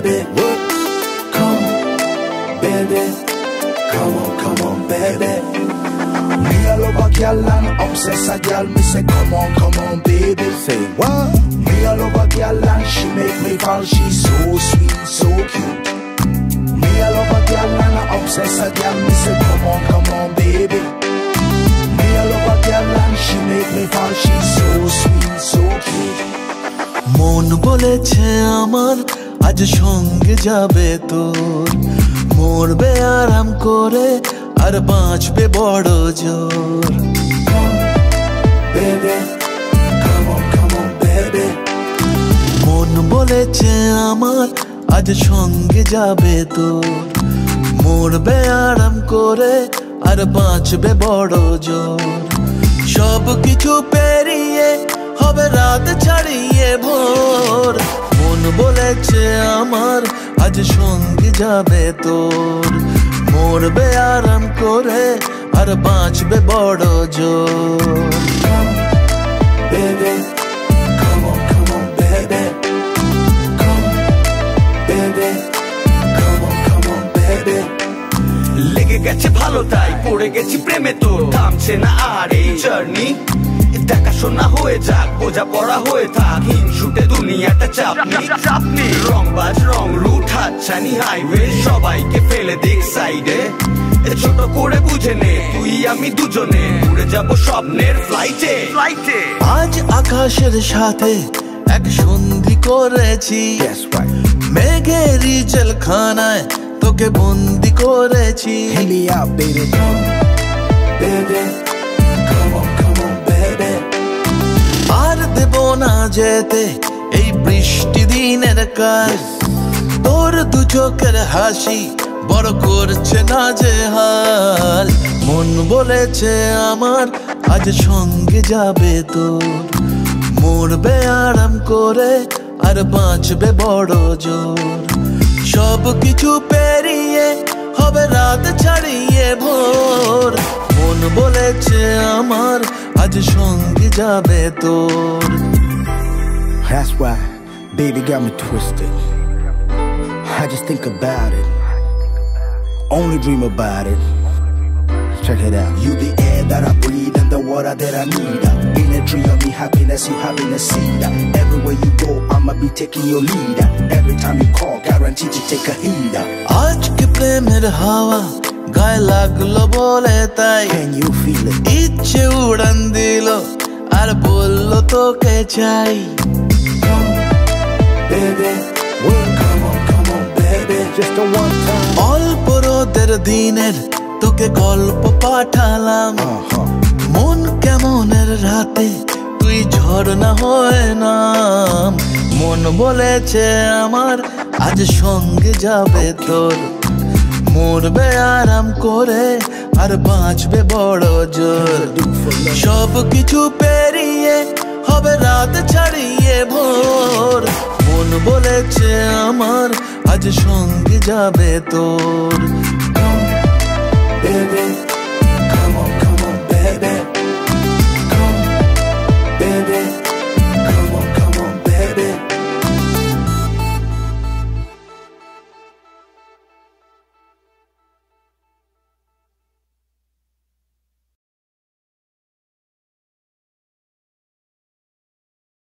baby. Come, baby. Come on, baby. Me all over girl and obsess a girl. Me say come on, baby. Say what? Me all over girl and she make me fall. She's so sweet, so cute. Me all over girl and obsess a girl. Me say come on, baby. Me all over girl and she make me fall. She's so sweet, so cute. মন বলেছে আমার আজ সঙ্গে যাবে তোর, মরবে আরাম করে আর বাঁচবে বড় জোর। মন বলেছে আমার আজ সঙ্গে যাবে তোর, মরবে আরাম করে আর বাঁচবে বড় জোর। সব কিছু পেরিয়ে হবে রাত ছাড়িয়ে ভোর। মন বলেছে আমার আজ সঙ্গে যাবে তোর, মরবে আরাম করে আর বাঁচবে বড় জোর। লেগে গেছে ভালো তাই পড়ে গেছি প্রেমে তোর, থামছে না আর এই জার্নি। দেখাশোনা হয়ে যাক, বোঝা পড়া হয়ে থাক, হিংসুটে দুনিয়াটা চাপনি। রংবাজ রং রুট হাতছানি হাইওয়ে, সবাইকে ফেলে দিক সাইডে। ছোট করে বুঝে নে তুই আমি দুজনে উড়ে যাব স্বপ্নের ফ্লাইটে। আজ আকাশের সাথে এক সন্ধি করেছি, মেঘের জেলখানায় তোকে বন্দি করেছি। আর দেব না যেতে এই বৃষ্টি দিনের কাজ, তোর দু চোখের হাসি বড় করছে না যে হাল। মন বলেছে আমার আজ সঙ্গে যাবে তোর, মরবে আরাম করে আর বাঁচবে বড় জোর। সব কিছু পেরিয়ে হবে রাত ছাড়িয়ে ভোর। মন বলেছে আমার আজ সঙ্গে যাবে তোর। That's why baby got me twisted. I just think about it, only dream about it. Check it out. You the air that I breathe and the water that I need. In a tree of me happiness, you happiness seed. Everywhere you go, I'ma be taking your lead. Every time you call, guaranteed to take a heed. আজকে প্রেমের হাওয়া গায়ে লাগলো বলে তাই, Can you feel it? ইচ্ছে উড়ান দিল আর বললো তোকে চাই। Baby, come on, baby. Just a one time. অল্প রোদের দিনের তোকে গল্প পাঠালাম, মন কেমনের রাতে তুই ঝর্ণা হয়ে নাম। মন বলেছে আমার আজ সঙ্গে যাবে তোর, মরবে আরাম করে আর বাঁচবে বড় জোর। সব কিছু পেরিয়ে হবে রাত ছাড়িয়ে ভোর। মন বলেছে আমার আজ সঙ্গে যাবে তোর। Baby